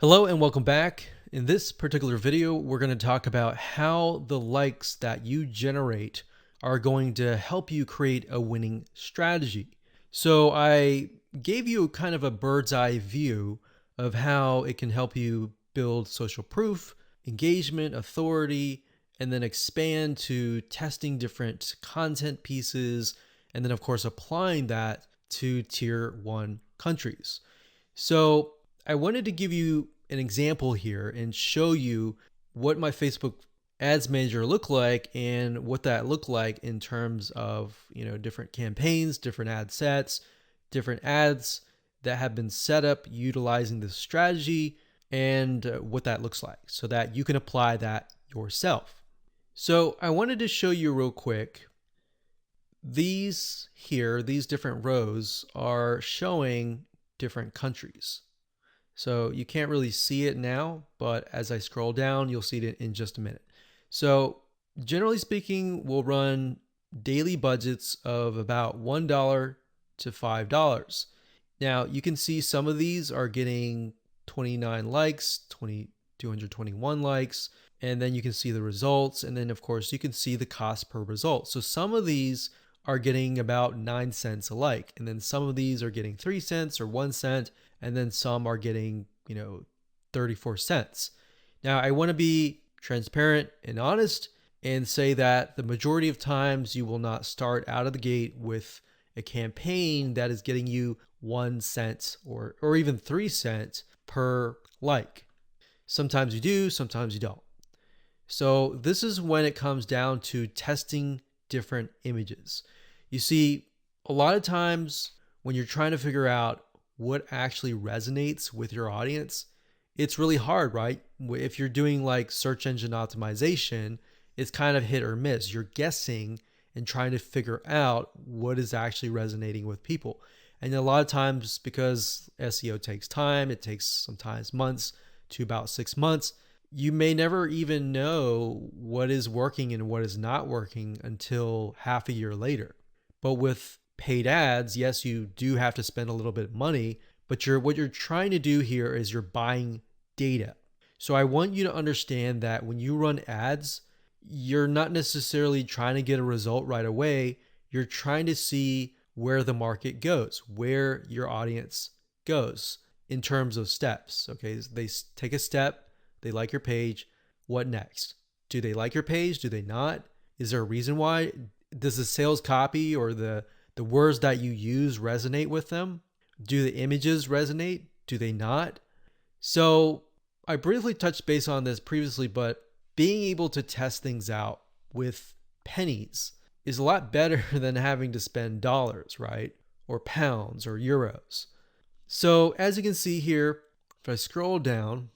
Hello and welcome back. In this particular video, we're going to talk about how the likes that you generate are going to help you create a winning strategy. So I gave you kind of a bird's eye view of how it can help you build social proof, engagement, authority, and then expand to testing different content pieces, and then of course applying that to tier 1 countries. So I wanted to give you an example here and show you what my Facebook ads manager looked like and what that looked like in terms of, different campaigns, different ad sets, different ads that have been set up utilizing this strategy, and what that looks like so that you can apply that yourself. So I wanted to show you real quick. These different rows are showing different countries. So you can't really see it now, but as I scroll down, you'll see it in just a minute. So generally speaking, we'll run daily budgets of about $1 to $5. Now you can see some of these are getting 29 likes, 221 likes, and then you can see the results. And then of course you can see the cost per result. So some of these are getting about 9 cents a like, and then some of these are getting 3 cents or 1 cent, and then some are getting 34 cents. Now I want to be transparent and honest and say that the majority of times you will not start out of the gate with a campaign that is getting you 1 cent or even 3 cents per like. Sometimes you do, sometimes you don't. So this is when it comes down to testing different images. You see, a lot of times when you're trying to figure out what actually resonates with your audience, it's really hard, right? If you're doing like search engine optimization, it's kind of hit or miss. You're guessing and trying to figure out what is actually resonating with people. And a lot of times, because SEO takes time, it takes sometimes months to about 6 months, you may never even know what is working and what is not working until half a year later. But with paid ads, yes, you do have to spend a little bit of money, but what you're trying to do here is you're buying data. So I want you to understand that when you run ads, you're not necessarily trying to get a result right away. You're trying to see where the market goes, where your audience goes in terms of steps. Okay, they take a step, they like your page. What next? Do they like your page? Do they not? Is there a reason why? Does the sales copy or the words that you use resonate with them? Do the images resonate? Do they not? So I briefly touched base on this previously, but being able to test things out with pennies is a lot better than having to spend dollars, right? Or pounds or euros. So as you can see here, if I scroll down,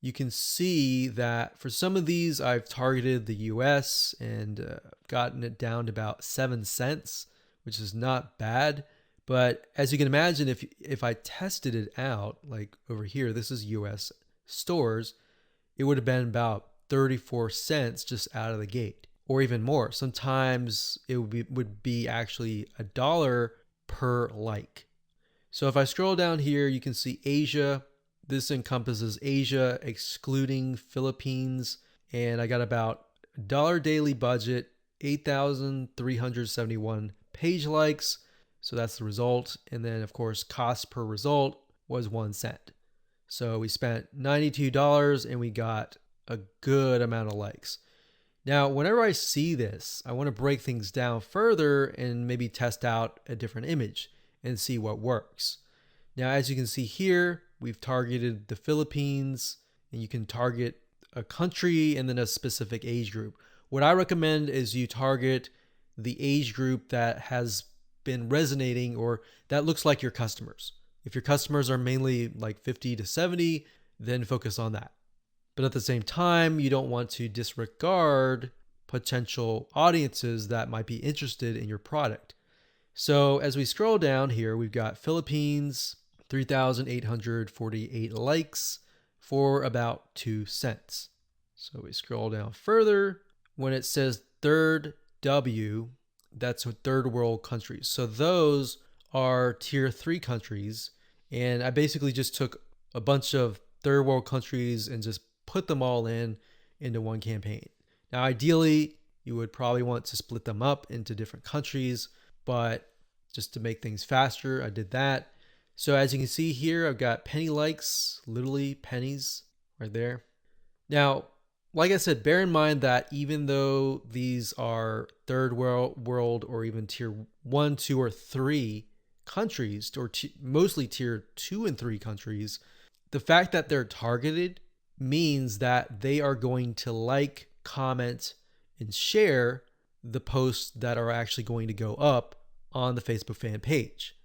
you can see that for some of these, I've targeted the US and gotten it down to about 7 cents, which is not bad. But as you can imagine, if I tested it out, like over here, this is US stores, it would have been about 34 cents just out of the gate, or even more. Sometimes it would be actually $1 per like. So if I scroll down here, you can see Asia. This encompasses Asia, excluding Philippines. And I got about $1 daily budget, 8,371 page likes. So that's the result. And then, of course, cost per result was 1 cent. So we spent $92 and we got a good amount of likes. Now, whenever I see this, I want to break things down further and maybe test out a different image and see what works. Now, as you can see here, we've targeted the Philippines, and you can target a country and then a specific age group. What I recommend is you target the age group that has been resonating or that looks like your customers. If your customers are mainly like 50 to 70, then focus on that. But at the same time, you don't want to disregard potential audiences that might be interested in your product. So as we scroll down here, we've got Philippines, 3,848 likes for about 2 cents. So we scroll down further. When it says third W, that's third world countries. So those are tier 3 countries. And I basically just took a bunch of third world countries and just put them all into one campaign. Now, ideally, you would probably want to split them up into different countries, but just to make things faster, I did that. So as you can see here, I've got penny likes, literally pennies right there. Now, like I said, bear in mind that even though these are third world or even tier 1, 2, or 3 countries, or mostly tier 2 and 3 countries, the fact that they're targeted means that they are going to like, comment, and share the posts that are actually going to go up on the Facebook fan page.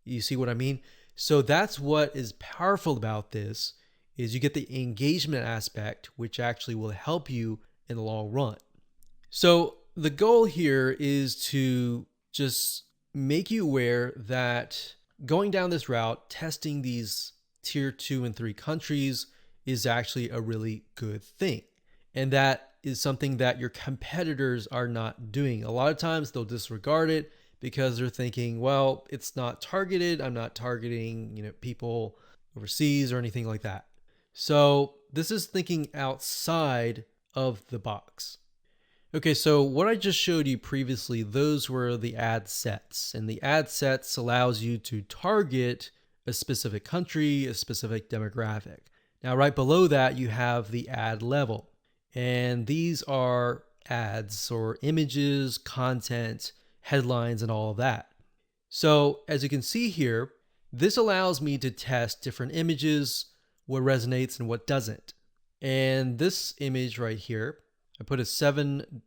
You see what I mean? So that's what is powerful about this, is you get the engagement aspect, which actually will help you in the long run. So the goal here is to just make you aware that going down this route, testing these tier 2 and 3 countries is actually a really good thing. And that is something that your competitors are not doing. A lot of times they'll disregard it because they're thinking, well, it's not targeted. I'm not targeting, people overseas or anything like that. So this is thinking outside of the box. Okay, so what I just showed you previously, those were the ad sets. And the ad sets allows you to target a specific country, a specific demographic. Now, right below that, you have the ad level. And these are ads or images, content, headlines, and all of that. So as you can see here, this allows me to test different images, what resonates and what doesn't. And this image right here, I put a $7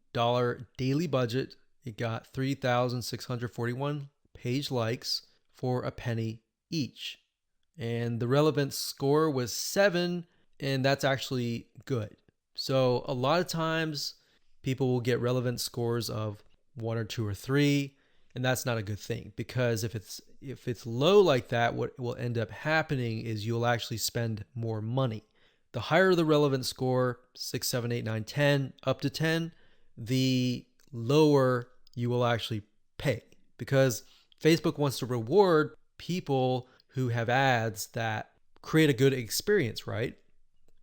daily budget. It got 3,641 page likes for a penny each. And the relevance score was 7, and that's actually good. So a lot of times people will get relevance scores of 1 or 2 or 3, and that's not a good thing, because if it's low like that, what will end up happening is you'll actually spend more money. The higher the relevance score, 6, 7, 8, 9, 10, up to 10, the lower you will actually pay, because Facebook wants to reward people who have ads that create a good experience, right?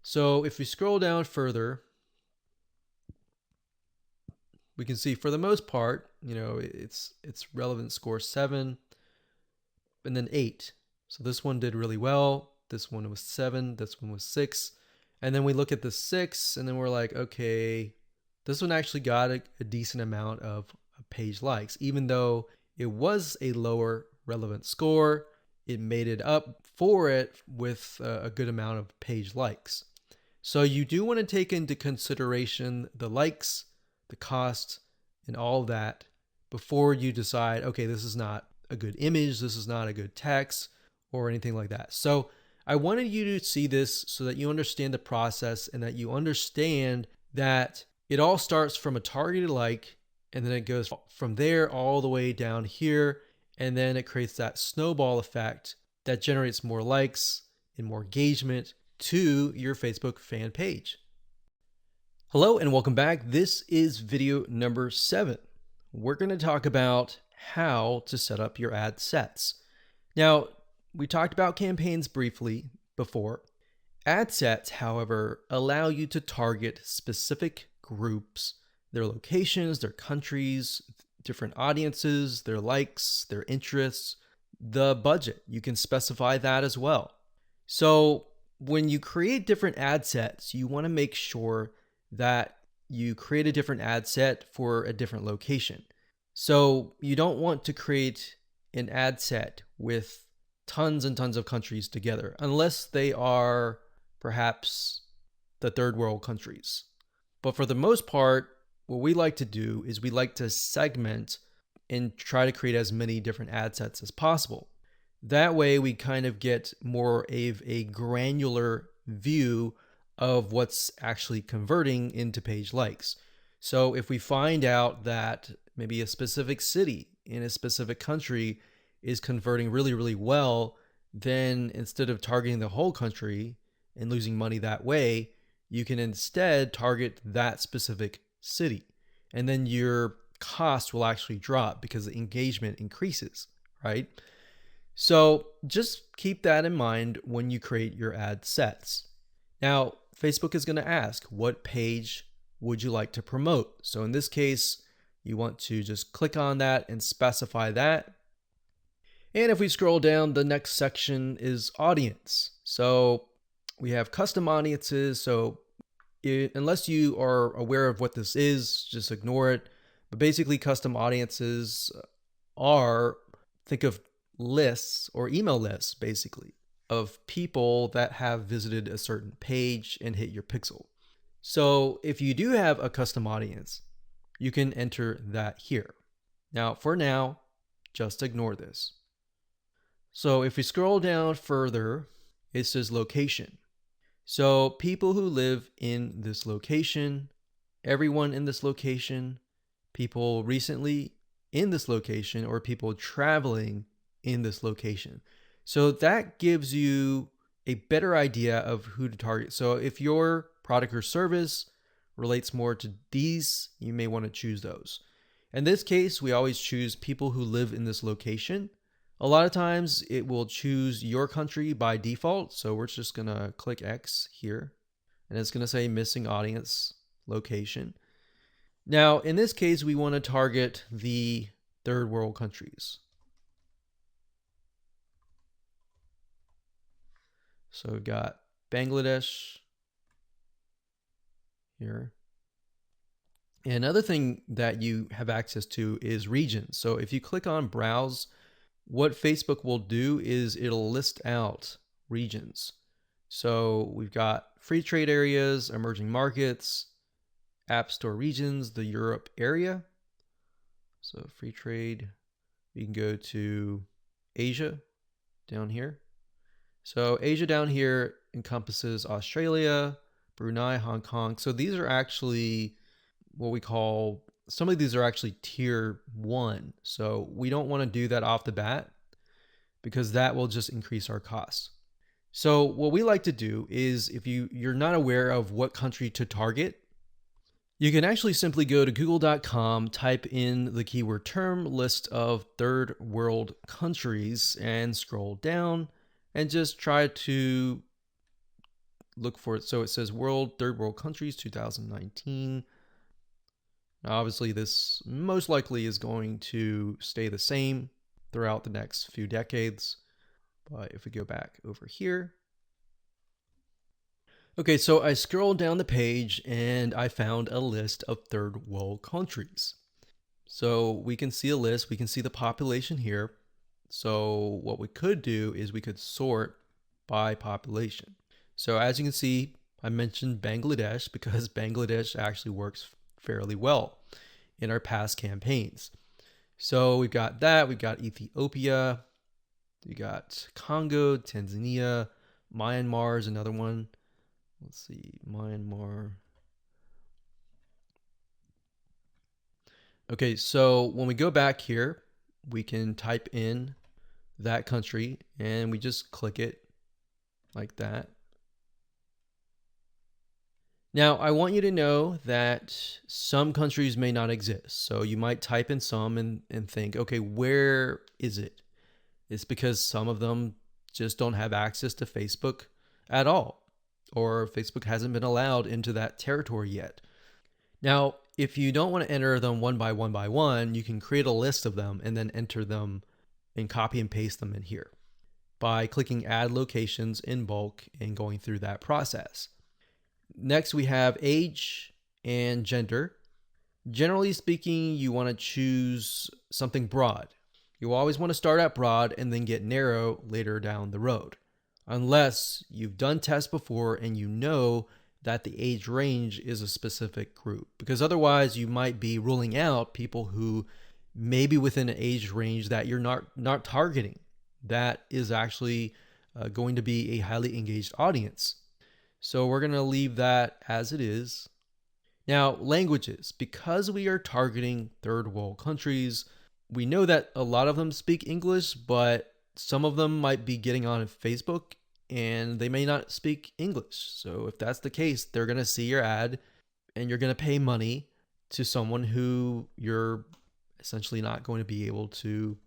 So if we scroll down further, we can see for the most part, it's relevance score 7 and then 8. So this one did really well. This one was 7. This one was 6. And then we look at the 6 and then we're like, okay, this one actually got a decent amount of page likes. Even though it was a lower relevant score, it made it up for it with a good amount of page likes. So you do want to take into consideration the likes, the cost, and all of that before you decide, okay, this is not a good image, this is not a good text, or anything like that. So I wanted you to see this so that you understand the process and that you understand that it all starts from a targeted like, and then it goes from there all the way down here, and then it creates that snowball effect that generates more likes and more engagement to your Facebook fan page. Hello and welcome back. This is video number 7. We're going to talk about how to set up your ad sets. Now, we talked about campaigns briefly before. Ad sets, however, allow you to target specific groups, their locations, their countries, different audiences, their likes, their interests, the budget. You can specify that as well. So when you create different ad sets, you want to make sure that you create a different ad set for a different location. So you don't want to create an ad set with tons and tons of countries together, unless they are perhaps the third world countries. But for the most part, what we like to do is we like to segment and try to create as many different ad sets as possible. That way we kind of get more of a granular view of what's actually converting into page likes. So if we find out that maybe a specific city in a specific country is converting really, really well, then instead of targeting the whole country and losing money that way, you can instead target that specific city. And then your cost will actually drop because the engagement increases, right? So just keep that in mind when you create your ad sets. Now, Facebook is going to ask, what page would you like to promote? So in this case, you want to just click on that and specify that. And if we scroll down, the next section is audience. So we have custom audiences. So unless you are aware of what this is, just ignore it. But basically, custom audiences are, think of lists or email lists, basically, of people that have visited a certain page and hit your pixel. So if you do have a custom audience, you can enter that here. Now, for now, just ignore this. So if we scroll down further, it says location. So people who live in this location, everyone in this location, people recently in this location, or people traveling in this location. So that gives you a better idea of who to target. So if your product or service relates more to these, you may want to choose those. In this case, we always choose people who live in this location. A lot of times it will choose your country by default. So we're just going to click X here and it's going to say missing audience location. Now, in this case, we want to target the third world countries. So we've got Bangladesh here. And another thing that you have access to is regions. So if you click on browse, what Facebook will do is it'll list out regions. So we've got free trade areas, emerging markets, app store regions, the Europe area. So free trade, we can go to Asia down here. So Asia down here encompasses Australia, Brunei, Hong Kong. So these are actually what we call, some of these are actually tier 1. So we don't want to do that off the bat because that will just increase our costs. So what we like to do is, if you're not aware of what country to target, you can actually simply go to google.com, type in the keyword term list of third world countries and scroll down and just try to look for it. So it says third world countries 2019. Now, obviously this most likely is going to stay the same throughout the next few decades. But if we go back over here, okay, so I scrolled down the page and I found a list of third world countries. So we can see a list, we can see the population here. So what we could do is we could sort by population. So as you can see, I mentioned Bangladesh because Bangladesh actually works fairly well in our past campaigns. So we've got that, we've got Ethiopia, we got Congo, Tanzania, Myanmar is another one. Let's see, Myanmar. Okay, so when we go back here, we can type in that country and we just click it like that. Now, I want you to know that some countries may not exist. So you might type in some and think, okay, where is it? It's because some of them just don't have access to Facebook at all, or Facebook hasn't been allowed into that territory yet. Now, if you don't want to enter them one by one, you can create a list of them and then enter them and copy and paste them in here by clicking add locations in bulk and going through that process. Next, we have age and gender. Generally speaking, you want to choose something broad. You always want to start out broad and then get narrow later down the road, unless you've done tests before and you know that the age range is a specific group, because otherwise you might be ruling out people who may be within an age range that you're not targeting. That is actually going to be a highly engaged audience. So we're going to leave that as it is. Now, languages. Because we are targeting third world countries, we know that a lot of them speak English, but some of them might be getting on Facebook and they may not speak English. So if that's the case, they're going to see your ad and you're going to pay money to someone who you're essentially not going to be able to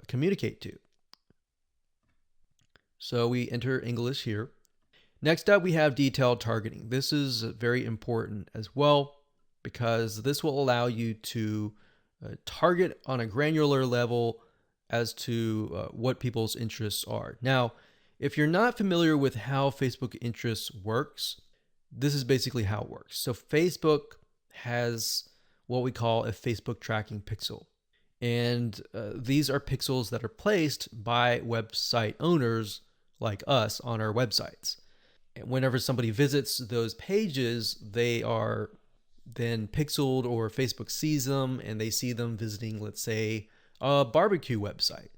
communicate to. So we enter English here. Next up, we have detailed targeting. This is very important as well because this will allow you to target on a granular level as to what people's interests are. Now, if you're not familiar with how Facebook interests works, this is basically how it works. So Facebook has what we call a Facebook tracking pixel. And these are pixels that are placed by website owners like us on our websites. And whenever somebody visits those pages, they are then pixeled, or Facebook sees them and they see them visiting, let's say, a barbecue website.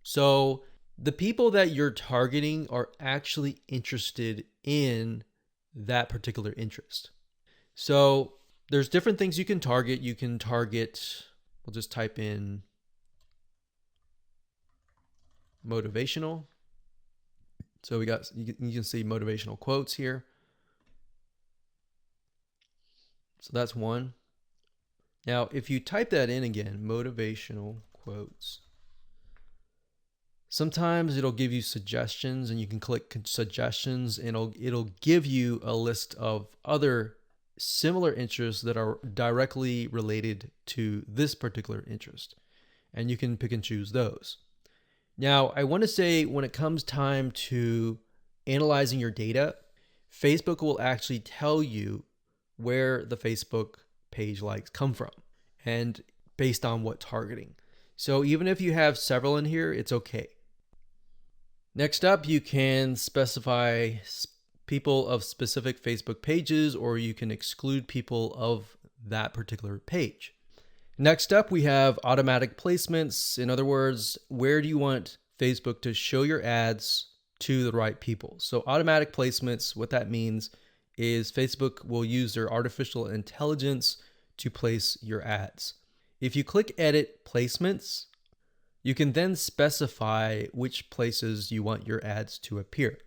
So the people that you're targeting are actually interested in that particular interest. So there's different things you can target. You can target, we'll just type in motivational. So we got, you can see motivational quotes here. So that's one. Now, if you type that in again, motivational quotes, sometimes it'll give you suggestions, and you can click suggestions and it'll give you a list of other similar interests that are directly related to this particular interest. And you can pick and choose those. Now, I want to say when it comes time to analyzing your data, Facebook will actually tell you where the Facebook page likes come from and based on what targeting. So even if you have several in here, it's okay. Next up, you can specify people of specific Facebook pages, or you can exclude people of that particular page. Next up, we have automatic placements. In other words, where do you want Facebook to show your ads to the right people? So automatic placements, what that means is Facebook will use their artificial intelligence to place your ads. If you click edit placements, you can then specify which places you want your ads to appear.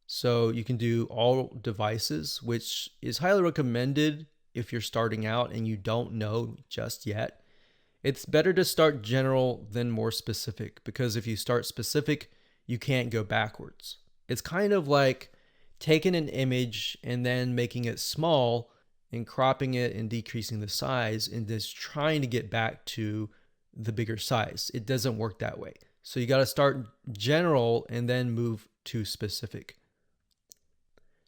So you can do all devices, which is highly recommended if you're starting out and you don't know just yet. It's better to start general than more specific, because if you start specific, you can't go backwards. It's kind of like taking an image and then making it small and cropping it and decreasing the size and just trying to get back to the bigger size. It doesn't work that way. So you got to start general and then move to specific.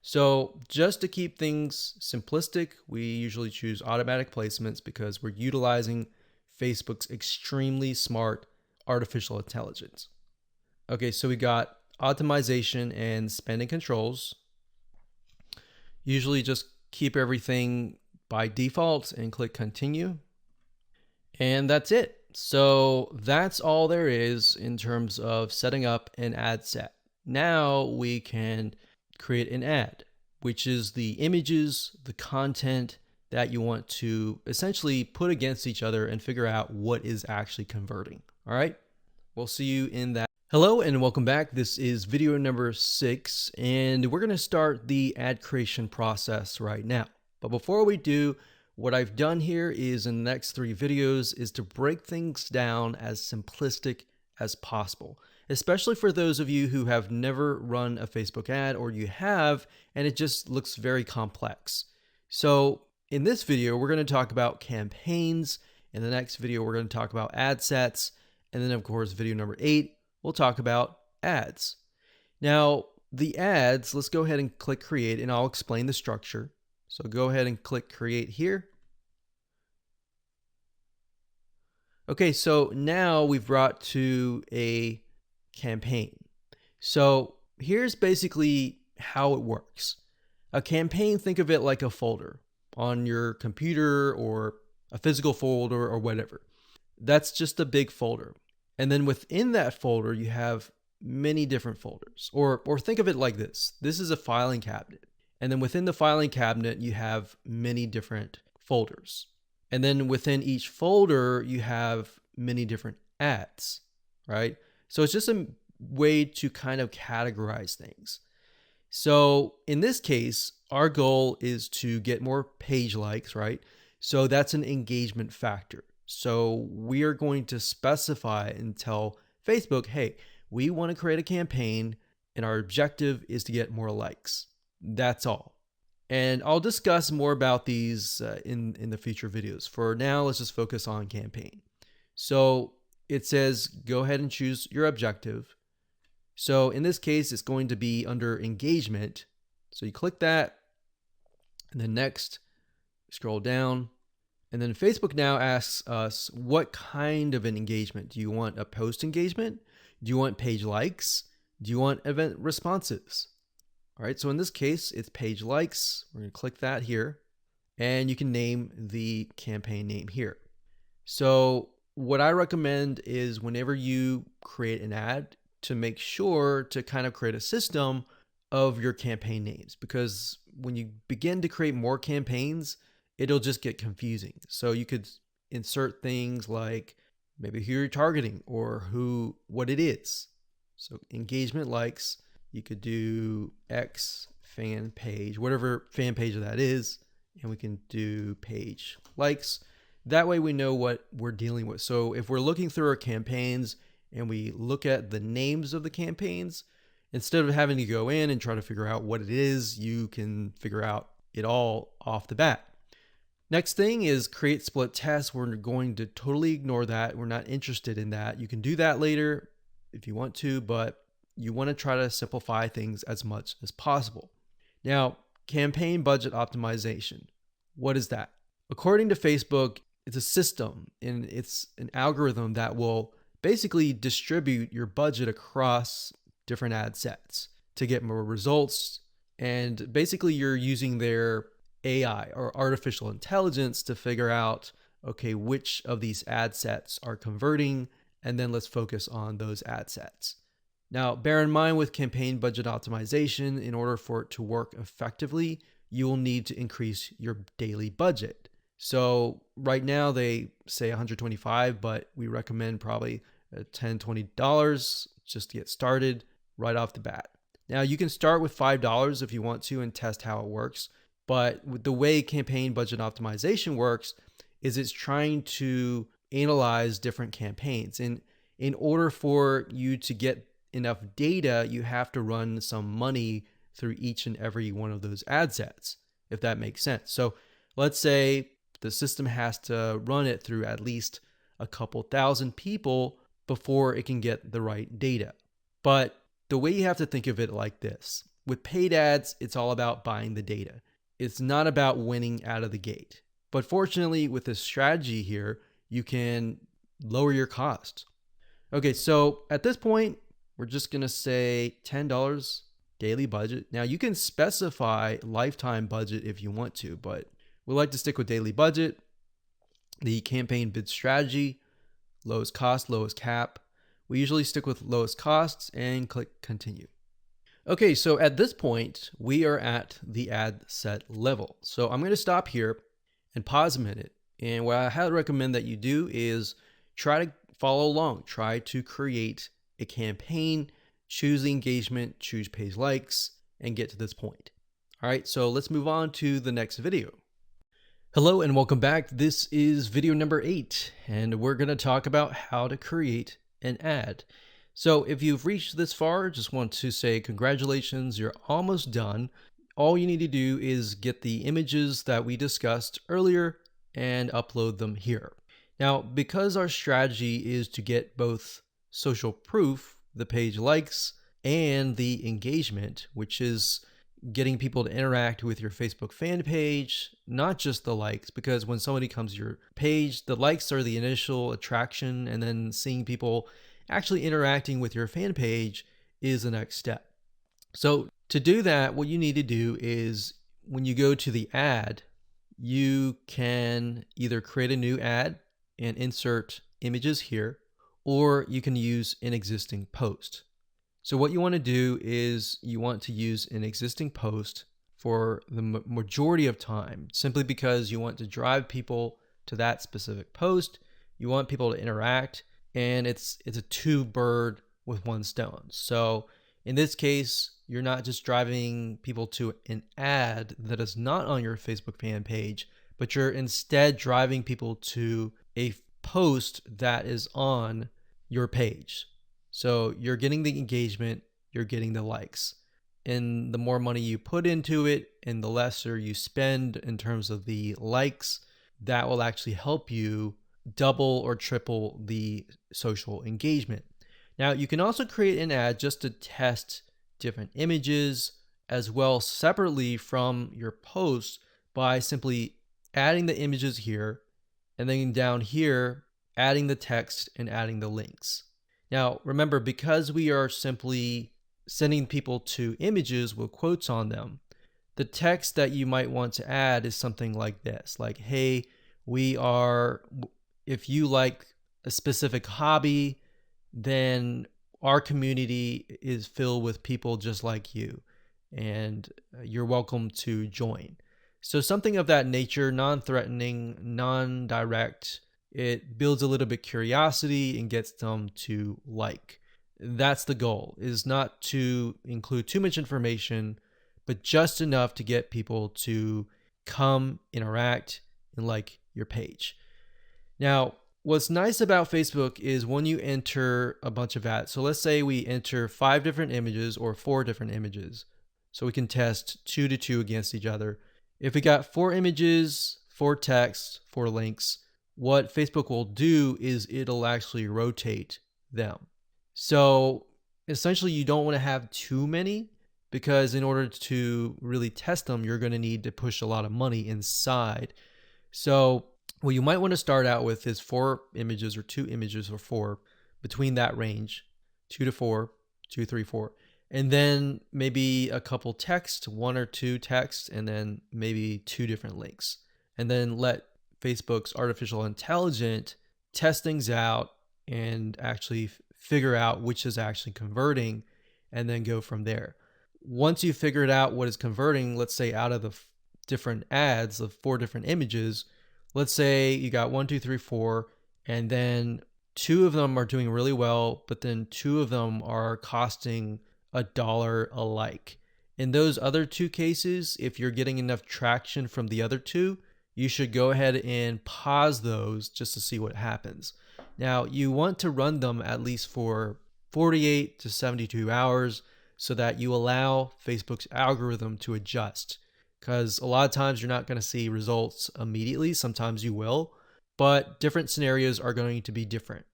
So just to keep things simplistic, we usually choose automatic placements because we're utilizing Facebook's extremely smart artificial intelligence. Okay, so we got optimization and spending controls. Usually just keep everything by default and click continue. And that's it. So that's all there is in terms of setting up an ad set. Now we can create an ad, which is the images, the content that you want to essentially put against each other and figure out what is actually converting. All right, we'll see you in that. Hello and welcome back. This is video number 6, and we're going to start the ad creation process right now. But before we do, what I've done here is in the next 3 videos is to break things down as simplistic as possible, especially for those of you who have never run a Facebook ad, or you have and it just looks very complex. So in this video, we're going to talk about campaigns. In the next video, we're going to talk about ad sets. And then of course, video number 8, we'll talk about ads. Now the ads, let's go ahead and click create and I'll explain the structure. So go ahead and click create here. Okay, so now we've brought to a campaign. So here's basically how it works. A campaign, think of it like a folder on your computer or a physical folder or whatever. That's just a big folder. And then within that folder, you have many different folders. Or think of it like this. This is a filing cabinet. And then within the filing cabinet, you have many different folders. And then within each folder, you have many different ads, right? So it's just a way to kind of categorize things. So in this case, our goal is to get more page likes, right? So that's an engagement factor. So we are going to specify and tell Facebook, hey, We want to create a campaign and our objective is to get more likes. That's all. And I'll discuss more about these in the future videos. For now, let's just focus on campaign. So it says, go ahead and choose your objective. So in this case, it's going to be under engagement. So you click that and then next, scroll down. And then Facebook now asks us, what kind of an engagement? Do you want a post engagement? Do you want page likes? Do you want event responses? All right, so in this case, it's page likes. We're going to click that here, and you can name the campaign name here. So what I recommend is whenever you create an ad, to make sure to kind of create a system of your campaign names, because when you begin to create more campaigns, it'll just get confusing. So you could insert things like maybe who you're targeting or what it is. So engagement likes, you could do X fan page, whatever fan page that is, and we can do page likes. That way we know what we're dealing with. So if we're looking through our campaigns and we look at the names of the campaigns, instead of having to go in and try to figure out what it is, you can figure out it all off the bat. Next thing is create split tests. We're going to totally ignore that. We're not interested in that. You can do that later if you want to, but you want to try to simplify things as much as possible. Now, campaign budget optimization. What is that? According to Facebook, it's a system and it's an algorithm that will basically distribute your budget across different ad sets to get more results. And basically you're using their AI or artificial intelligence to figure out, okay, which of these ad sets are converting, and then let's focus on those ad sets. Now, bear in mind with campaign budget optimization, in order for it to work effectively, you will need to increase your daily budget. So right now they say 125, but we recommend probably $10, $20 just to get started right off the bat. Now you can start with $5 if you want to and test how it works. But with the way campaign budget optimization works is it's trying to analyze different campaigns. And in order for you to get enough data, you have to run some money through each and every one of those ad sets, if that makes sense. So let's say the system has to run it through at least a couple thousand people before it can get the right data. But the way you have to think of it like this, with paid ads, it's all about buying the data. It's not about winning out of the gate. But fortunately, with this strategy here, you can lower your costs. Okay, so at this point, we're just going to say $10 daily budget. Now, you can specify lifetime budget if you want to, but we like to stick with daily budget. The campaign bid strategy, lowest cost, lowest cap. We usually stick with lowest costs and click continue. Okay, so at this point, we are at the ad set level. So I'm going to stop here and pause a minute. And what I highly recommend that you do is try to follow along. Try to create a campaign, choose the engagement, choose page likes, and get to this point. All right, so let's move on to the next video. Hello and welcome back. This is video number 8, and we're going to talk about how to create an ad. So if you've reached this far, just want to say congratulations, you're almost done. All you need to do is get the images that we discussed earlier and upload them here. Now, because our strategy is to get both social proof, the page likes, and the engagement, which is getting people to interact with your Facebook fan page, not just the likes, because when somebody comes to your page, the likes are the initial attraction, and then seeing people actually interacting with your fan page is the next step. So to do that, what you need to do is when you go to the ad, you can either create a new ad and insert images here, or you can use an existing post. So what you want to do is you want to use an existing post for the majority of time, simply because you want to drive people to that specific post. You want people to interact, and it's a two bird with one stone. So in this case, you're not just driving people to an ad that is not on your Facebook fan page, but you're instead driving people to a post that is on your page. So you're getting the engagement, you're getting the likes. And the more money you put into it and the lesser you spend in terms of the likes, that will actually help you double or triple the social engagement. Now, you can also create an ad just to test different images as well separately from your post by simply adding the images here and then down here, adding the text and adding the links. Now, remember, because we are simply sending people to images with quotes on them, the text that you might want to add is something like this, like, hey, if you like a specific hobby, then our community is filled with people just like you, and you're welcome to join. So something of that nature, non-threatening, non-direct, it builds a little bit curiosity and gets them to like. That's the goal, is not to include too much information, but just enough to get people to come, interact, and like your page. Now, what's nice about Facebook is when you enter a bunch of ads. So let's say we enter 5 different images or 4 different images. So we can test 2 to 2 against each other. If we got 4 images, 4 text, 4 links, what Facebook will do is it'll actually rotate them. So essentially you don't want to have too many, because in order to really test them, you're going to need to push a lot of money inside. So what you might want to start out with is 4 images or 2 images or 4, between that range, 2 to 4, 2, 3, 4. And then maybe a couple text, 1 or 2 texts, and then maybe 2 different links. And then let Facebook's artificial intelligence test things out and actually figure out which is actually converting, and then go from there. Once you figured out what is converting, let's say out of the different ads of 4 different images, let's say you got 1, 2, 3, 4, and then 2 of them are doing really well, but then 2 of them are costing $1 a like. In those other 2 cases, if you're getting enough traction from the other 2, you should go ahead and pause those just to see what happens. Now, you want to run them at least for 48 to 72 hours so that you allow Facebook's algorithm to adjust. Because a lot of times you're not going to see results immediately. Sometimes you will, but different scenarios are going to be different.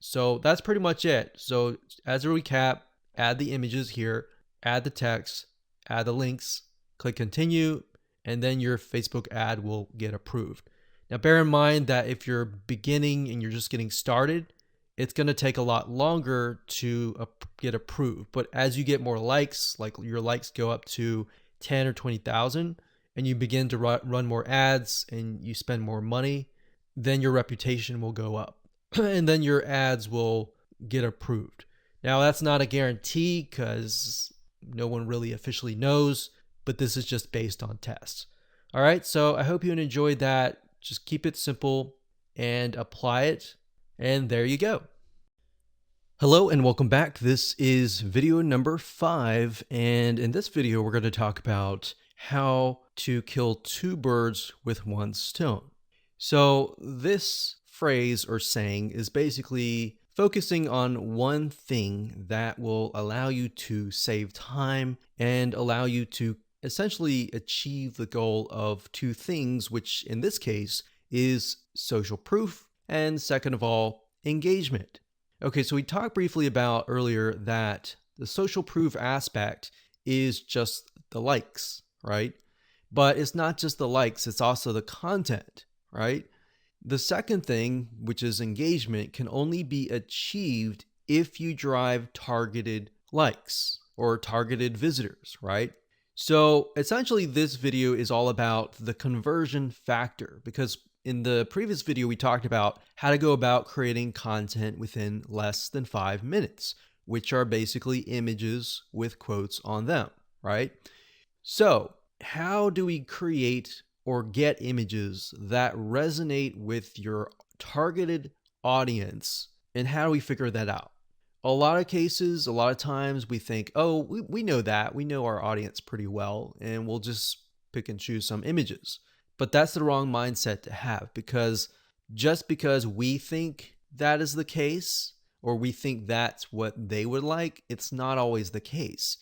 So that's pretty much it. So as a recap, add the images here, add the text, add the links, click continue, and then your Facebook ad will get approved. Now, bear in mind that if you're beginning and you're just getting started, it's going to take a lot longer to get approved. But as you get more likes, like your likes go up to 10 or 20,000, and you begin to run more ads and you spend more money, then your reputation will go up and then your ads will get approved. Now, that's not a guarantee because no one really officially knows, but this is just based on tests. All right, so I hope you enjoyed that. Just keep it simple and apply it, and there you go. Hello and welcome back. This is video number 5, and in this video we're going to talk about how to kill 2 birds with 1 stone. So this phrase or saying is basically focusing on one thing that will allow you to save time and allow you to essentially achieve the goal of 2 things, which in this case is social proof and, second of all, engagement. Okay, so we talked briefly about earlier that the social proof aspect is just the likes, right? But it's not just the likes, it's also the content, right? The second thing, which is engagement, can only be achieved if you drive targeted likes or targeted visitors, right? So essentially this video is all about the conversion factor, because in the previous video we talked about how to go about creating content within less than 5 minutes, which are basically images with quotes on them, right? So how do we create or get images that resonate with your targeted audience, and how do we figure that out? A lot of cases, a lot of times we think, oh, we know that. We know our audience pretty well, and we'll just pick and choose some images. But that's the wrong mindset to have, because just because we think that is the case, or we think that's what they would like, it's not always the case.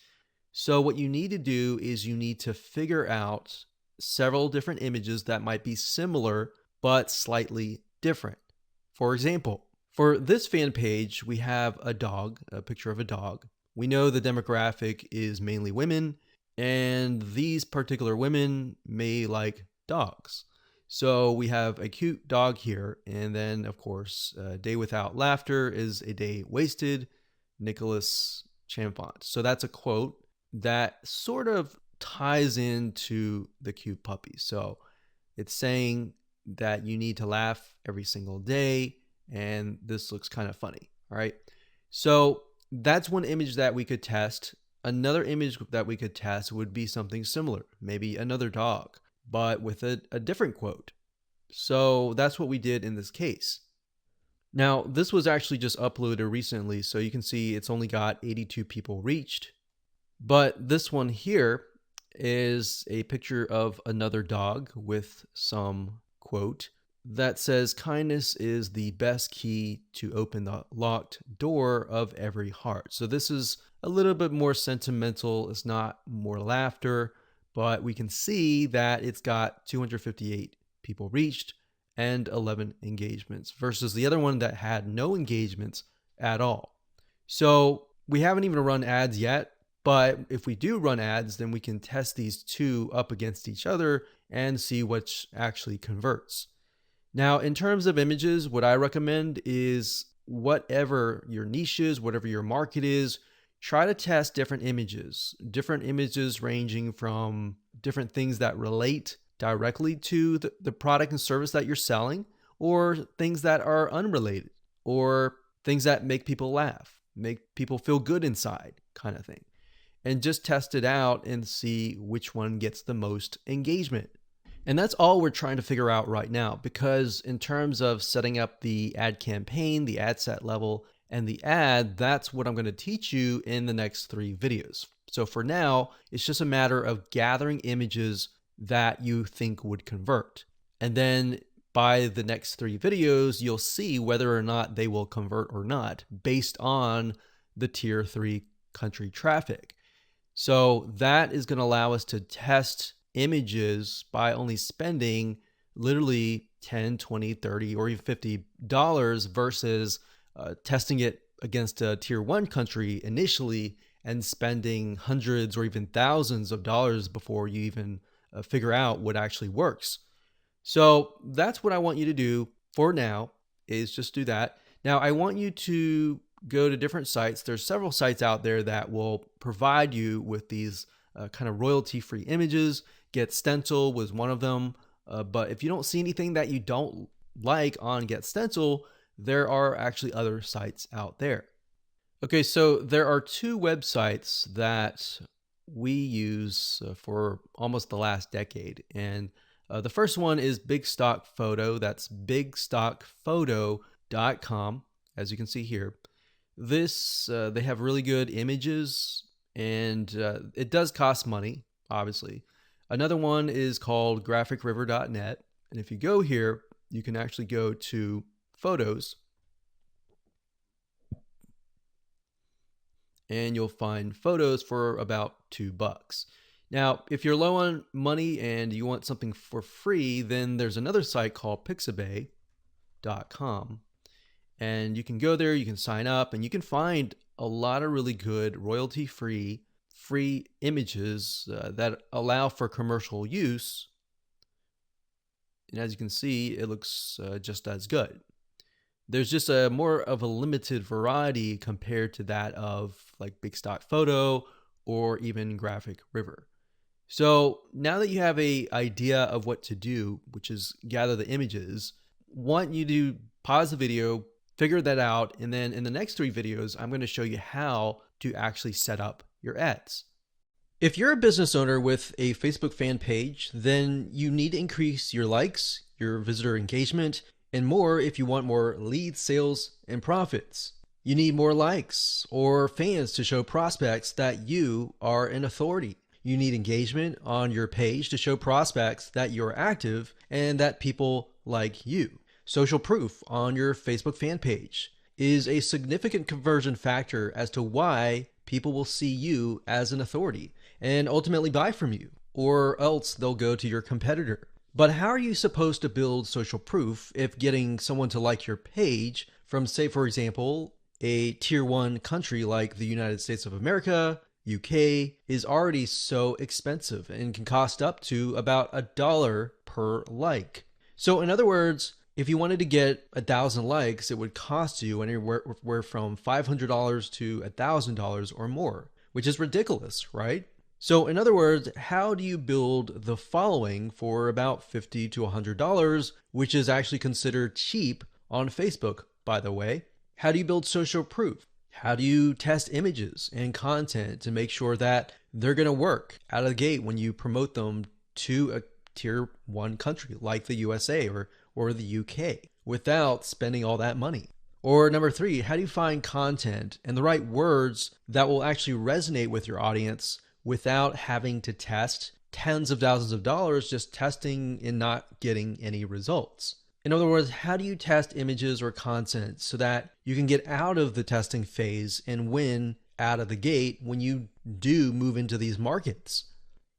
So what you need to do is you need to figure out several different images that might be similar but slightly different. For example, for this fan page, we have a dog, a picture of a dog. We know the demographic is mainly women, and these particular women may like dogs. So we have a cute dog here, and then of course, a day without laughter is a day wasted, Nicholas Chamfont. So that's a quote that sort of ties into the cute puppy. So it's saying that you need to laugh every single day, and this looks kind of funny. All right. So that's one image that we could test. Another image that we could test would be something similar, maybe another dog, but with a different quote. So that's what we did in this case. Now, this was actually just uploaded recently, so you can see it's only got 82 people reached. But this one here is a picture of another dog with some quote that says, "Kindness is the best key to open the locked door of every heart." So this is a little bit more sentimental. It's not more laughter, but we can see that it's got 258 people reached and 11 engagements versus the other one that had no engagements at all. So we haven't even run ads yet, but if we do run ads, then we can test these two up against each other and see which actually converts. Now, in terms of images, what I recommend is whatever your niche is, whatever your market is, try to test different images ranging from different things that relate directly to the product and service that you're selling, or things that are unrelated, or things that make people laugh, make people feel good inside, kind of thing. And just test it out and see which one gets the most engagement. And that's all we're trying to figure out right now, because in terms of setting up the ad campaign, the ad set level, and the ad, that's what I'm going to teach you in the next 3 videos. So for now, it's just a matter of gathering images that you think would convert. And then by the next 3 videos, you'll see whether or not they will convert or not based on the tier 3 country traffic. So that is going to allow us to test images by only spending literally $10, $20, $30, or even $50 versus testing it against a tier 1 country initially and spending hundreds or even thousands of dollars before you even figure out what actually works. So that's what I want you to do for now, is just do that. Now I want you to go to different sites. There's several sites out there that will provide you with these kind of royalty-free images. Get Stencil was one of them. But if you don't see anything that you don't like on Get Stencil, there are actually other sites out there. Okay, so there are 2 websites that we use for almost the last decade. And the first one is Big Stock Photo. That's bigstockphoto.com, as you can see here. This, they have really good images, and it does cost money, obviously. Another one is called graphicriver.net. And if you go here, you can actually go to photos, and you'll find photos for about $2. Now, if you're low on money and you want something for free, then there's another site called pixabay.com. And you can go there, you can sign up, and you can find a lot of really good royalty-free images that allow for commercial use. And as you can see, it looks just as good. There's just a more of a limited variety compared to that of like Big Stock Photo or even Graphic River. So now that you have an idea of what to do, which is gather the images, want you to pause the video, figure that out, and then in the next 3 videos, I'm going to show you how to actually set up your ads. If you're a business owner with a Facebook fan page, then you need to increase your likes, your visitor engagement, and more if you want more leads, sales, and profits. You need more likes or fans to show prospects that you are an authority. You need engagement on your page to show prospects that you're active and that people like you. Social proof on your Facebook fan page. is a significant conversion factor as to why people will see you as an authority and ultimately buy from you, or else they'll go to your competitor. But how are you supposed to build social proof if getting someone to like your page from, say, for example, a tier 1 country like the United States of America, UK, is already so expensive and can cost up to about $1 per like? So in other words, if you wanted to get 1,000 likes, it would cost you anywhere from $500 to $1,000 or more, which is ridiculous, right? So in other words, how do you build the following for about $50 to $100, which is actually considered cheap on Facebook, by the way? How do you build social proof? How do you test images and content to make sure that they're going to work out of the gate when you promote them to a tier 1 country like the USA or the UK without spending all that money? Or number 3, how do you find content and the right words that will actually resonate with your audience without having to test tens of thousands of dollars just testing and not getting any results? In other words, how do you test images or content so that you can get out of the testing phase and win out of the gate when you do move into these markets?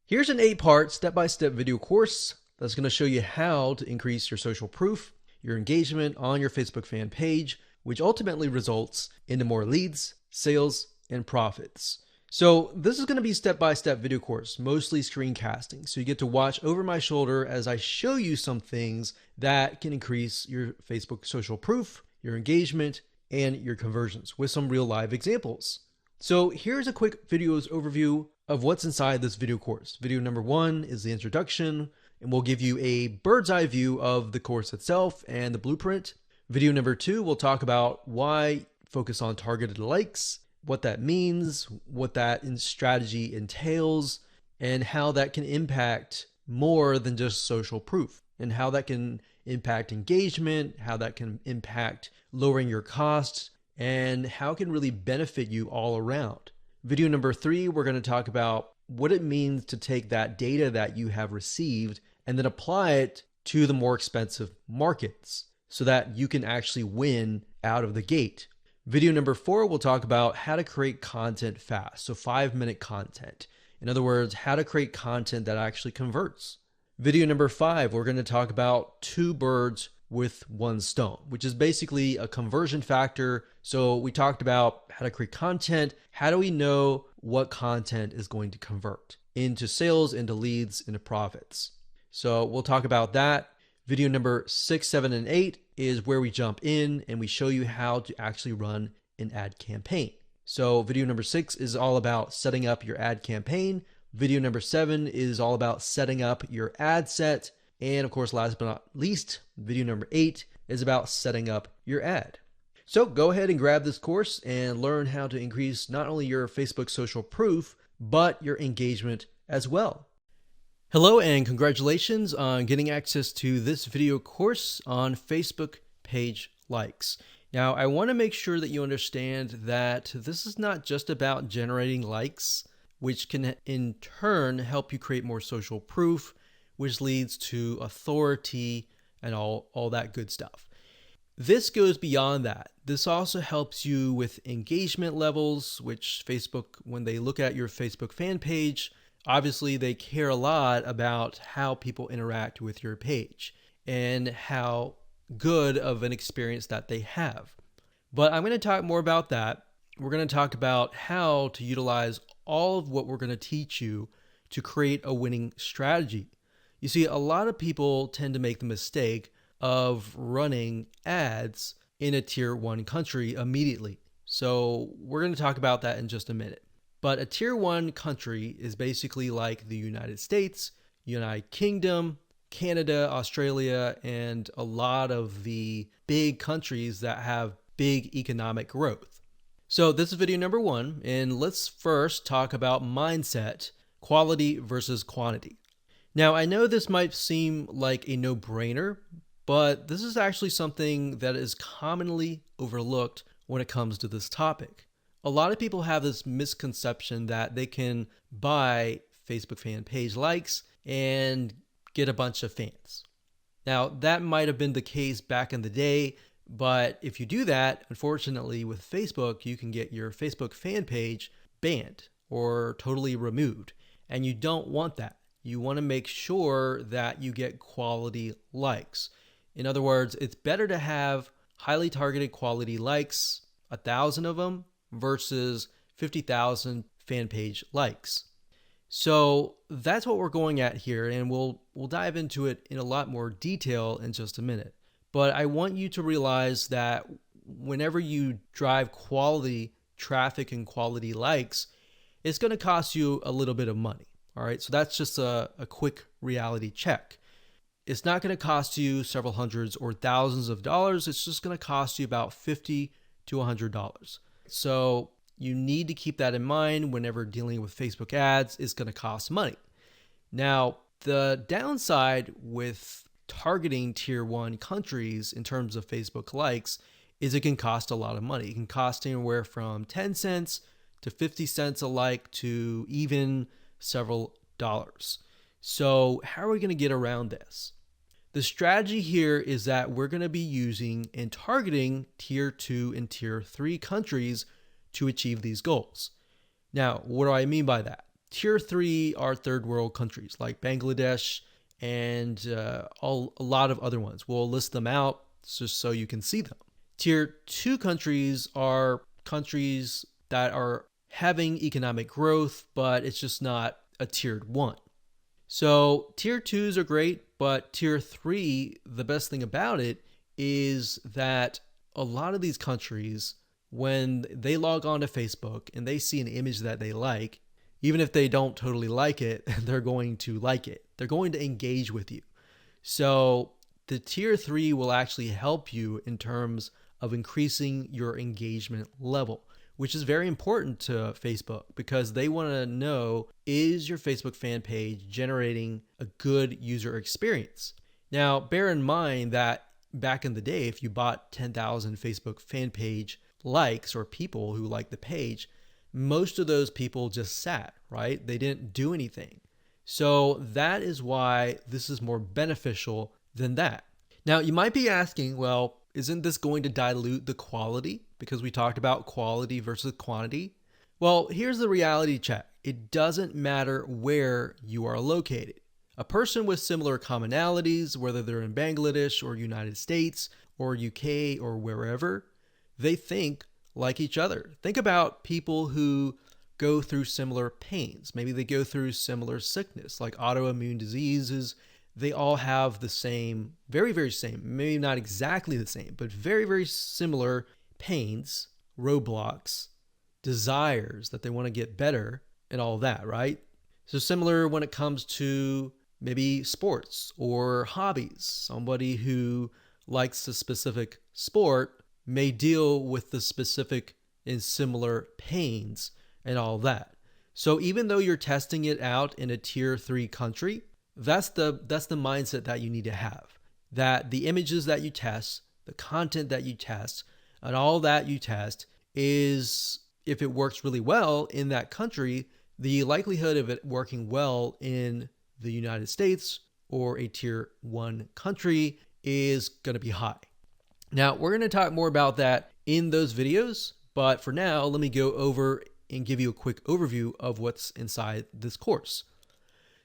Here's an 8-part step-by-step video course that's going to show you how to increase your social proof, your engagement on your Facebook fan page, which ultimately results into more leads, sales, and profits. So this is going to be a step-by-step video course, mostly screencasting. So you get to watch over my shoulder as I show you some things that can increase your Facebook social proof, your engagement, and your conversions with some real live examples. So here's a quick video's overview of what's inside this video course. Video number 1 is the introduction, and we'll give you a bird's eye view of the course itself and the blueprint. Video number 2, we'll talk about why focus on targeted likes, what that means, what that strategy entails, and how that can impact more than just social proof, and how that can impact engagement, how that can impact lowering your costs, and how it can really benefit you all around. Video number 3, we're going to talk about what it means to take that data that you have received and then apply it to the more expensive markets so that you can actually win out of the gate. Video number 4, we'll talk about how to create content fast. So 5-minute content. In other words, how to create content that actually converts. Video number 5, we're going to talk about 2 birds with 1 stone, which is basically a conversion factor. So we talked about how to create content. How do we know what content is going to convert into sales, into leads, into profits? So we'll talk about that. Video number 6, 7, and 8 is where we jump in and we show you how to actually run an ad campaign. So video number 6 is all about setting up your ad campaign. Video number 7 is all about setting up your ad set. And of course, last but not least, video number 8 is about setting up your ad. So go ahead and grab this course and learn how to increase not only your Facebook social proof, but your engagement as well. Hello and congratulations on getting access to this video course on Facebook page likes. Now, I want to make sure that you understand that this is not just about generating likes, which can in turn help you create more social proof, which leads to authority and all that good stuff. This goes beyond that. This also helps you with engagement levels, which Facebook, when they look at your Facebook fan page, obviously they care a lot about how people interact with your page and how good of an experience that they have. But I'm going to talk more about that. We're going to talk about how to utilize all of what we're going to teach you to create a winning strategy. You see, a lot of people tend to make the mistake of running ads in a tier 1 country immediately. So we're going to talk about that in just a minute. But a tier 1 country is basically like the United States, United Kingdom, Canada, Australia, and a lot of the big countries that have big economic growth. So this is video number 1, and let's first talk about mindset, quality versus quantity. Now, I know this might seem like a no-brainer, but this is actually something that is commonly overlooked when it comes to this topic. A lot of people have this misconception that they can buy Facebook fan page likes and get a bunch of fans. Now, that might have been the case back in the day But if you do that, unfortunately with Facebook, you can get your Facebook fan page banned or totally removed. And you don't want that. You want to make sure that you get quality likes. In other words, it's better to have highly targeted quality likes, 1,000 of them, versus 50,000 fan page likes. So that's what we're going at here, and we'll dive into it in a lot more detail in just a minute. But I want you to realize that whenever you drive quality traffic and quality likes, it's going to cost you a little bit of money. All right, so that's just a quick reality check. It's not going to cost you several hundreds or thousands of dollars. It's just going to cost you about $50 to $100. So you need to keep that in mind whenever dealing with Facebook ads. It's going to cost money. Now, the downside with targeting tier 1 countries in terms of Facebook likes is it can cost a lot of money. It can cost anywhere from 10 cents to 50 cents a like to even several dollars. So how are we going to get around this? The strategy here is that we're going to be using and targeting tier 2 and tier 3 countries to achieve these goals. Now, what do I mean by that? Tier 3 are third world countries like Bangladesh and a lot of other ones. We'll list them out just so you can see them. Tier 2 countries are countries that are having economic growth, but it's just not a tiered 1. So tier 2s are great, but tier 3, the best thing about it is that a lot of these countries, when they log on to Facebook and they see an image that they like, even if they don't totally like it, they're going to like it. They're going to engage with you. So the tier 3 will actually help you in terms of increasing your engagement level, which is very important to Facebook because they want to know, is your Facebook fan page generating a good user experience? Now, bear in mind that back in the day, if you bought 10,000 Facebook fan page likes or people who liked the page, most of those people just sat, right? They didn't do anything. So that is why this is more beneficial than that. Now, you might be asking, well, isn't this going to dilute the quality? Because we talked about quality versus quantity. Well, here's the reality check. It doesn't matter where you are located. A person with similar commonalities, whether they're in Bangladesh or United States or UK or wherever, they think like each other. Think about people who go through similar pains. Maybe they go through similar sickness, like autoimmune diseases. They all have the same, very, very same, maybe not exactly the same, but very, very similar pains, roadblocks, desires that they want to get better and all that, right? So similar when it comes to maybe sports or hobbies. Somebody who likes a specific sport may deal with the specific and similar pains and all that. So even though you're testing it out in a tier 3 country, that's the mindset that you need to have. That the images that you test, the content that you test, and all that you test is, if it works really well in that country, the likelihood of it working well in the United States or a tier 1 country is going to be high. Now, we're going to talk more about that in those videos, but for now, let me go over and give you a quick overview of what's inside this course.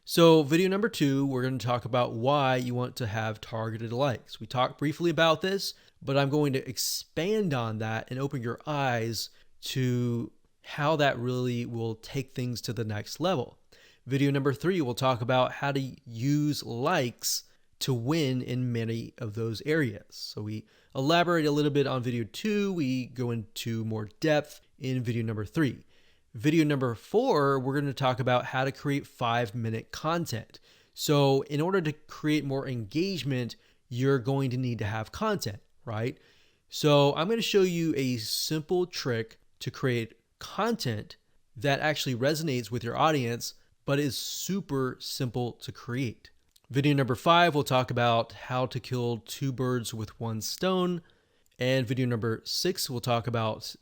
So video number 2, we're going to talk about why you want to have targeted likes. We talked briefly about this, but I'm going to expand on that and open your eyes to how that really will take things to the next level. Video number 3, we'll talk about how to use likes to win in many of those areas. So we elaborate a little bit on video 2. We go into more depth in video number 3. Video number 4, we're going to talk about how to create 5-minute content. So in order to create more engagement, you're going to need to have content, right? So I'm going to show you a simple trick to create content that actually resonates with your audience, but is super simple to create. Video number 5, we'll talk about how to kill 2 birds with 1 stone. And video number 6, we'll talk about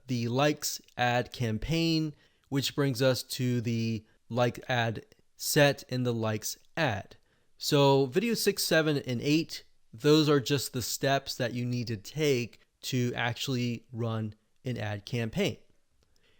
the likes ad campaign, which brings us to the like ad set and the likes ad. So video 6, 7, and 8, those are just the steps that you need to take to actually run an ad campaign.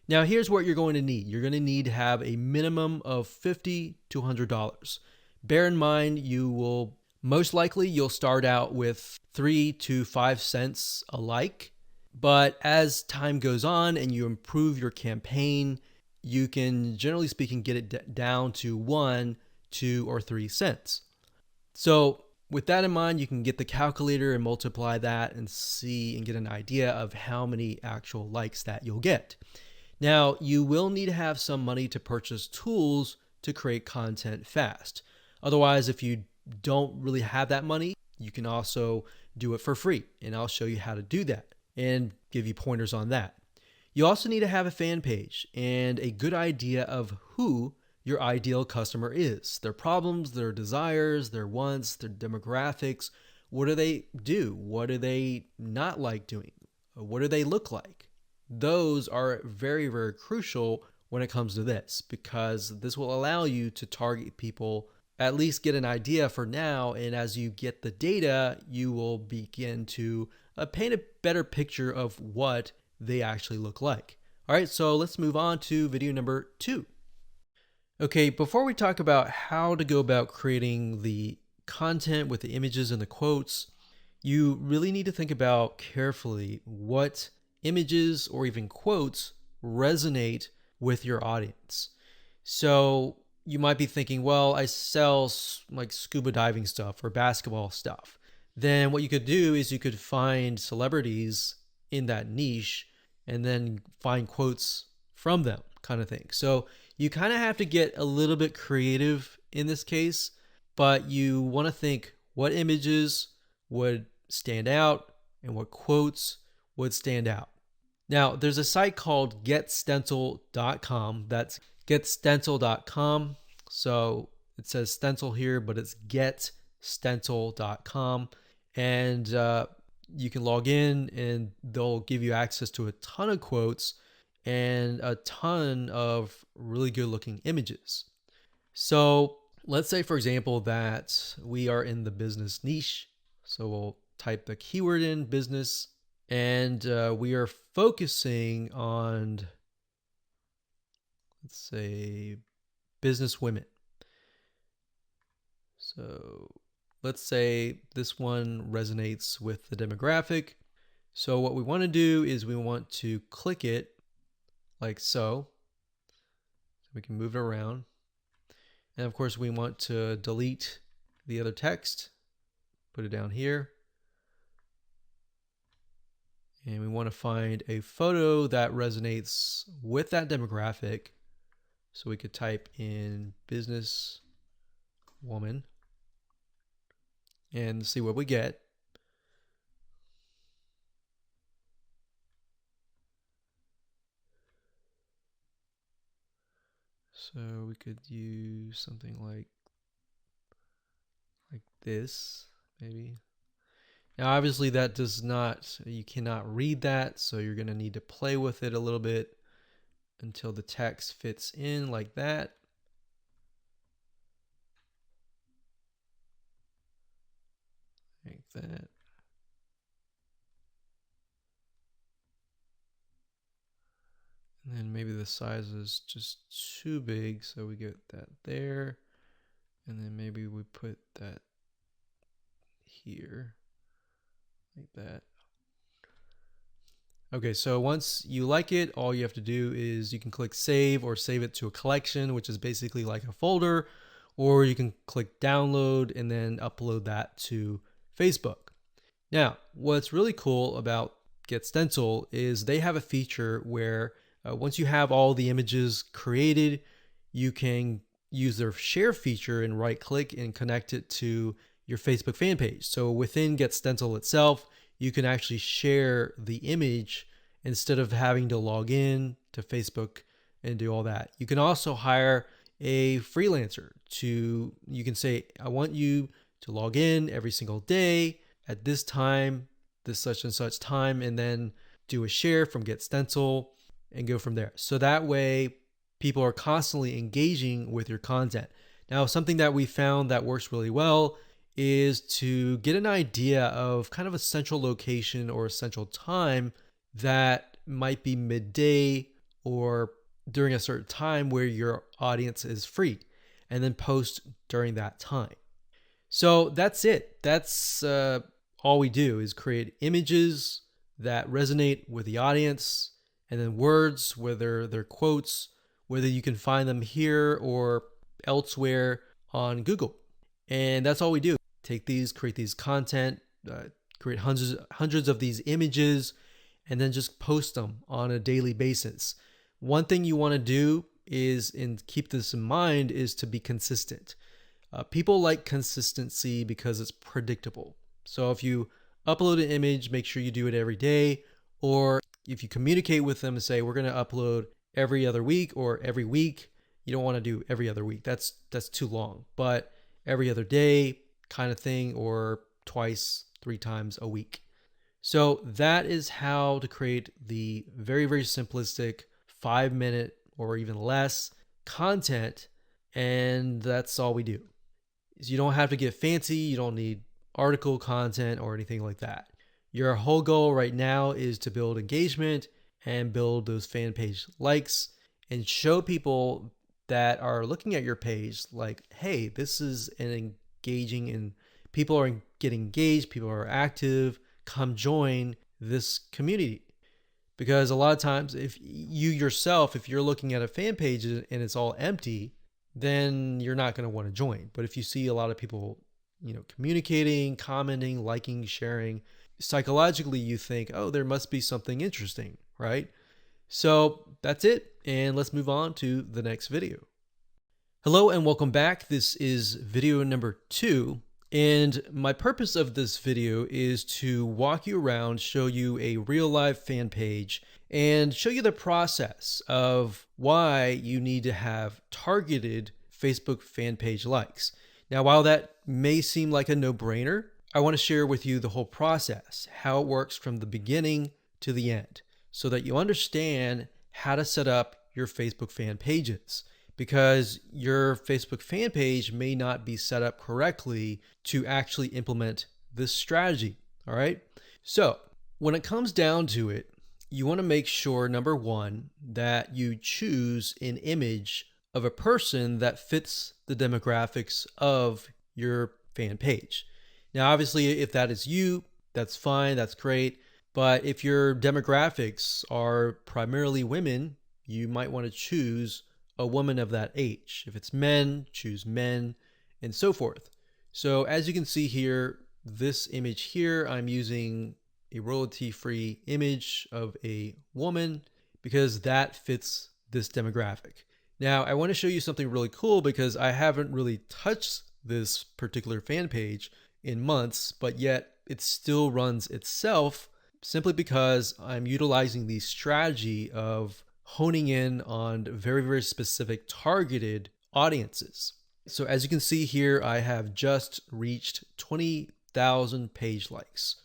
Now, here's what you're going to need. You're going to need to have a minimum of $50 to $100. Bear in mind, you will most likely you'll start out with 3 to 5 cents a like, but as time goes on and you improve your campaign, you can, generally speaking, get it down to 1, 2, or 3 cents. So with that in mind, you can get the calculator and multiply that and see and get an idea of how many actual likes that you'll get. Now, you will need to have some money to purchase tools to create content fast. Otherwise, if you don't really have that money, you can also do it for free. And I'll show you how to do that and give you pointers on that. You also need to have a fan page and a good idea of who your ideal customer is, their problems, their desires, their wants, their demographics. What do they do? What do they not like doing? What do they look like? Those are very, very crucial when it comes to this, because this will allow you to target people, at least get an idea for now. And as you get the data, you will begin to paint a better picture of what they actually look like. All right, so let's move on to video number 2. Okay, before we talk about how to go about creating the content with the images and the quotes, you really need to think about carefully what images or even quotes resonate with your audience. So you might be thinking, well, I sell like scuba diving stuff or basketball stuff. Then what you could do is you could find celebrities in that niche and then find quotes from them, kind of thing. So you kind of have to get a little bit creative in this case, but you want to think what images would stand out and what quotes would stand out. Now, there's a site called getstencil.com. That's getstencil.com. So it says stencil here, but it's getstencil.com. And you can log in and they'll give you access to a ton of quotes and a ton of really good looking images. So let's say, for example, that we are in the business niche. So we'll type the keyword in business, and we are focusing on, let's say, business women. So let's say this one resonates with the demographic. So what we want to do is we want to click it like so. We can move it around. And of course, we want to delete the other text, put it down here. And we want to find a photo that resonates with that demographic. So we could type in business woman and see what we get. So we could use something like this, maybe. Now, obviously that does not, you cannot read that, so you're going to need to play with it a little bit until the text fits in like that. Like that. And then maybe the size is just too big, so we get that there. And then maybe we put that here, like that. Okay, so once you like it, all you have to do is you can click save or save it to a collection, which is basically like a folder, or you can click download and then upload that to Facebook. Now, what's really cool about GetStencil is they have a feature where once you have all the images created, you can use their share feature and right click and connect it to your Facebook fan page. So within GetStencil itself, you can actually share the image instead of having to log in to Facebook and do all that. You can also hire a freelancer you can say, I want you to log in every single day at this time, this such and such time, and then do a share from GetStencil and go from there. So that way people are constantly engaging with your content. Now, something that we found that works really well is to get an idea of kind of a central location or a central time that might be midday or during a certain time where your audience is free, and then post during that time. So that's it. That's all we do is create images that resonate with the audience, and then words, whether they're quotes, whether you can find them here or elsewhere on Google. And that's all we do. Take these, create these content, create hundreds of these images, and then just post them on a daily basis. One thing you want to do is, and keep this in mind, is to be consistent. People like consistency because it's predictable. So if you upload an image, make sure you do it every day. Or if you communicate with them and say, we're going to upload every other week or every week, you don't want to do every other week. That's too long. But every other day kind of thing, or twice, 3 times a week. So that is how to create the very, very simplistic 5-minute or even less content. And that's all we do. You don't have to get fancy. You don't need article content or anything like that. Your whole goal right now is to build engagement and build those fan page likes and show people that are looking at your page like, hey, this is an engaging, and people are getting engaged, people are active, come join this community. Because a lot of times, if you yourself, if you're looking at a fan page and it's all empty, then you're not going to want to join. But if you see a lot of people, communicating, commenting, liking, sharing, psychologically you think, oh, there must be something interesting, right? So that's it. And let's move on to the next video. Hello and welcome back. This is video number 2. And my purpose of this video is to walk you around, show you a real live fan page, and show you the process of why you need to have targeted Facebook fan page likes. Now, while that may seem like a no-brainer, I want to share with you the whole process, how it works from the beginning to the end, so that you understand how to set up your Facebook fan pages. Because your Facebook fan page may not be set up correctly to actually implement this strategy. All right. So when it comes down to it, you want to make sure, number one, that you choose an image of a person that fits the demographics of your fan page. Now, obviously, if that is you, that's fine. That's great. But if your demographics are primarily women, you might want to choose a woman of that age. If it's men, choose men, and so forth. So as you can see here, this image here, I'm using a royalty-free image of a woman because that fits this demographic. Now, I want to show you something really cool because I haven't really touched this particular fan page in months, but yet it still runs itself simply because I'm utilizing the strategy of honing in on very, very specific targeted audiences. So as you can see here, I have just reached 20,000 page likes.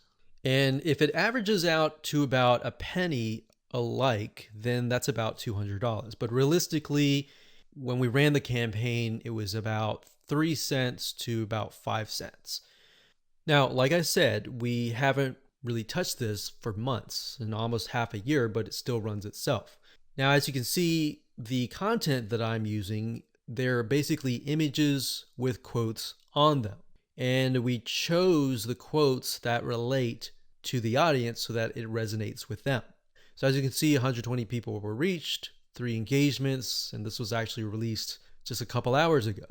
And if it averages out to about a penny a like, then that's about $200. But realistically, when we ran the campaign, it was about 3 cents to about 5 cents. Now, like I said, we haven't really touched this for months and almost half a year, but it still runs itself. Now, as you can see, the content that I'm using, they're basically images with quotes on them. And we chose the quotes that relate to the audience so that it resonates with them. So as you can see, 120 people were reached, 3 engagements, and this was actually released just a couple hours ago.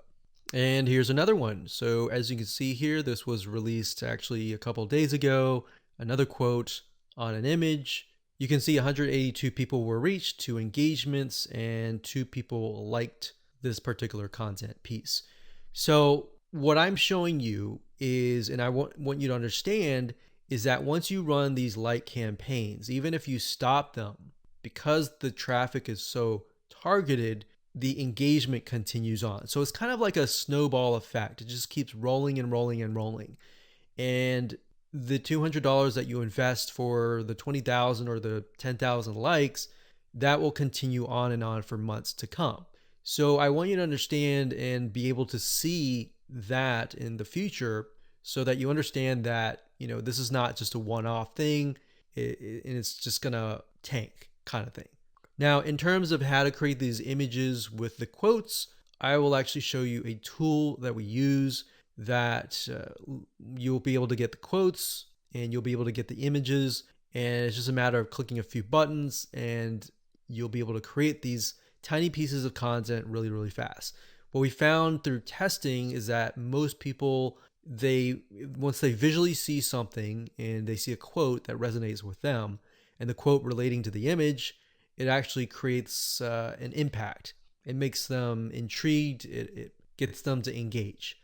And here's another one. So as you can see here, this was released actually a couple days ago. Another quote on an image. You can see 182 people were reached, 2 engagements, and 2 people liked this particular content piece. So what I'm showing you is, and I want you to understand, is that once you run these like campaigns, even if you stop them, because the traffic is so targeted, the engagement continues on. So it's kind of like a snowball effect. It just keeps rolling and rolling and rolling. And the $200 that you invest for the 20,000 or the 10,000 likes, that will continue on and on for months to come. So I want you to understand and be able to see that in the future so that you understand that, this is not just a one-off thing, and it's just gonna tank kind of thing. Now, in terms of how to create these images with the quotes, I will actually show you a tool that we use that you'll be able to get the quotes and you'll be able to get the images, and it's just a matter of clicking a few buttons and you'll be able to create these tiny pieces of content really, really fast. What we found through testing is that most people, once they visually see something and they see a quote that resonates with them and the quote relating to the image, it actually creates an impact. It makes them intrigued. It gets them to engage.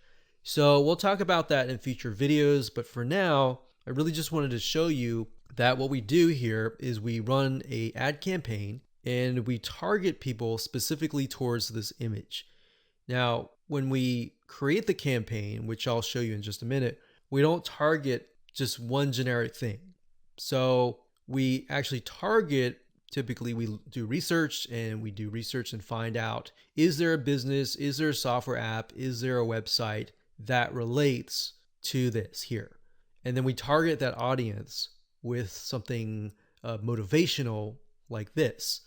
So we'll talk about that in future videos, but for now, I really just wanted to show you that what we do here is we run an ad campaign and we target people specifically towards this image. Now, when we create the campaign, which I'll show you in just a minute, we don't target just one generic thing. So we actually target, typically we do research and find out, is there a business, is there a software app, is there a website that relates to this here? And then we target that audience with something motivational like this.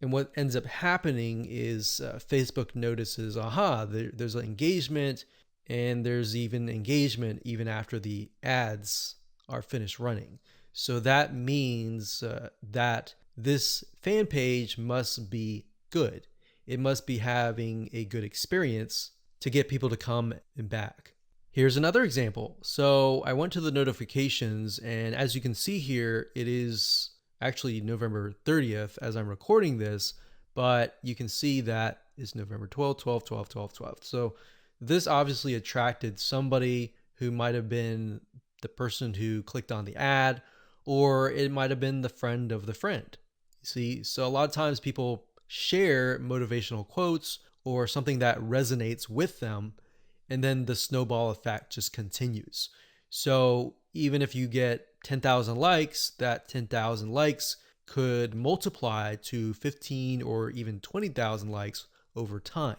And what ends up happening is Facebook notices, there's an engagement, and there's even engagement even after the ads are finished running. So that means that this fan page must be good. It must be having a good experience to get people to come and back. Here's another example. So I went to the notifications, and as you can see here, it is actually November 30th as I'm recording this, but you can see that it's November 12th, 12th, 12th, 12th, 12th. So this obviously attracted somebody who might have been the person who clicked on the ad, or it might have been the friend of the friend. You see, so a lot of times people share motivational quotes or something that resonates with them, and then the snowball effect just continues. So even if you get 10,000 likes, that 10,000 likes could multiply to 15 or even 20,000 likes over time.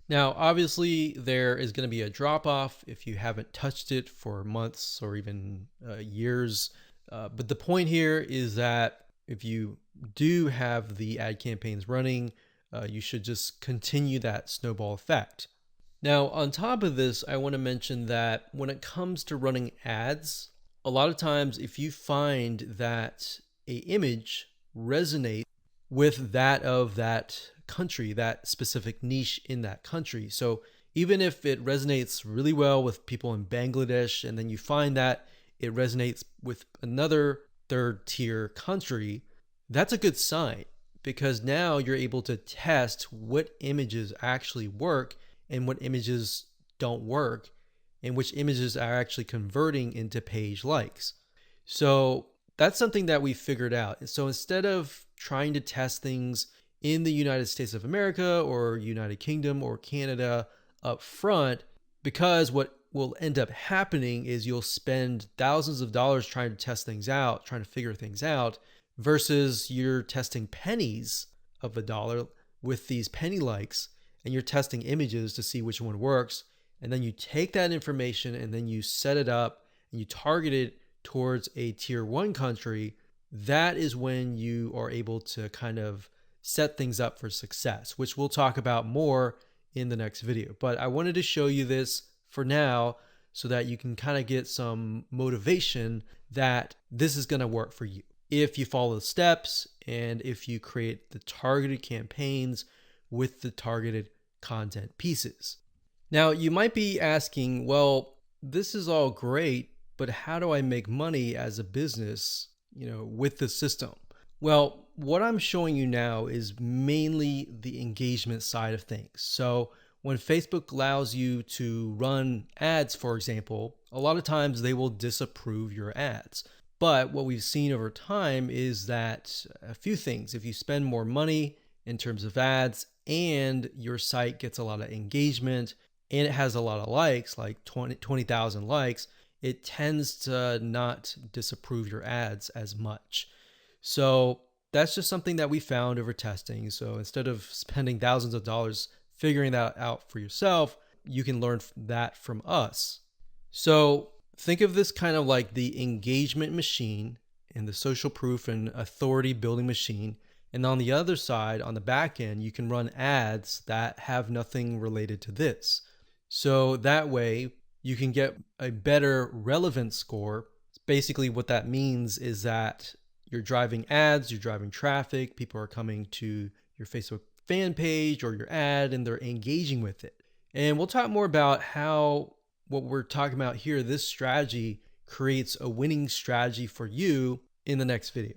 Now, obviously, there is going to be a drop off if you haven't touched it for months or even years. But the point here is that if you do have the ad campaigns running, you should just continue that snowball effect. Now, on top of this, I want to mention that when it comes to running ads, a lot of times if you find that an image resonates with that of that country, that specific niche in that country. So even if it resonates really well with people in Bangladesh, and then you find that it resonates with another third tier country, that's a good sign, because now you're able to test what images actually work and what images don't work, and which images are actually converting into page likes. So that's something that we figured out. So instead of trying to test things in the United States of America or United Kingdom or Canada up front, because what will end up happening is you'll spend thousands of dollars trying to test things out, trying to figure things out, versus you're testing pennies of a dollar with these penny likes, and you're testing images to see which one works. And then you take that information and then you set it up and you target it towards a tier 1 country. That is when you are able to kind of set things up for success, which we'll talk about more in the next video. But I wanted to show you this for now so that you can kind of get some motivation that this is going to work for you if you follow the steps and if you create the targeted campaigns with the targeted content pieces. Now, you might be asking, well, this is all great, but how do I make money as a business, with the system? Well, what I'm showing you now is mainly the engagement side of things. So when Facebook allows you to run ads, for example, a lot of times they will disapprove your ads. But what we've seen over time is that a few things, if you spend more money in terms of ads and your site gets a lot of engagement and it has a lot of likes, like 20,000 likes, it tends to not disapprove your ads as much. So that's just something that we found over testing. So instead of spending thousands of dollars figuring that out for yourself, you can learn that from us. So Think of this kind of like the engagement machine and the social proof and authority building machine. And on the other side, on the back end, you can run ads that have nothing related to this. So that way you can get a better relevance score. Basically, what that means is that you're driving ads, you're driving traffic, people are coming to your Facebook fan page or your ad and they're engaging with it. And we'll talk more about how what we're talking about here, this strategy creates a winning strategy for you in the next video.